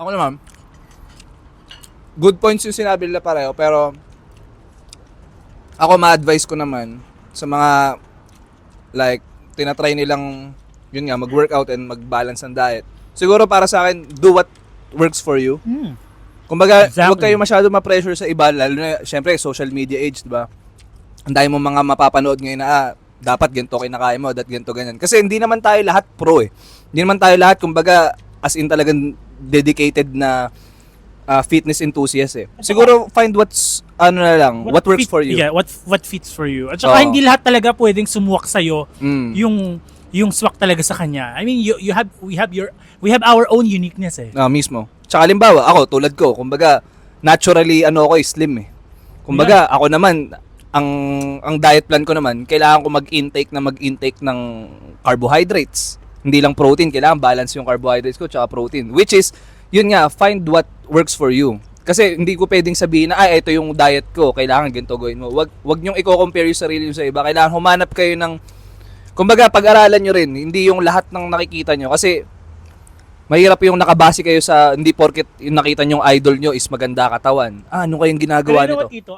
Ako naman, good points yung sinabi nila pareho, pero ako ma-advise ko naman sa mga like tinatry nilang yun nga mag-workout and mag-balance ng diet. Siguro para sa akin, do what works for you. Kumbaga, Exactly. huwag kayo masyado ma-pressure sa iba, lalo na syempre social media age, 'di ba? Ang dami mong mga mapapanood ngayon na dapat ganito kinakain mo, dapat ganito ganyan. Kasi hindi naman tayo lahat pro eh. Hindi naman tayo lahat kumbaga as in talagang dedicated na fitness enthusiast eh. Siguro find what's ano na lang, what works for you. Yeah, what fits for you. At saka Oo. hindi lahat talaga pwedeng sumuwak sa Mm. yung swak talaga sa kanya. I mean, we have our own uniqueness eh. Mismo. Tsaka halimbawa, ako tulad ko, kumbaga naturally ano ako slim eh. Kumbaga, ako naman ang diet plan ko naman, kailangan ko mag-intake ng carbohydrates. Hindi lang protein, kailangan balance yung carbohydrates ko tsaka protein. Which is, yun nga, find what works for you. Kasi hindi ko pwedeng sabihin na, ito yung diet ko, kailangan ganito gawin mo. Wag niyong i-compare yung sarili niyo sa iba. Kailangan humanap kayo ng, kumbaga, pag-aralan niyo rin, hindi yung lahat ng nakikita niyo. Kasi, mahirap yung nakabase kayo sa, hindi porket yung nakita niyong idol niyo is maganda katawan. Ano kayong ginagawa Pero you know nito? what, Ito?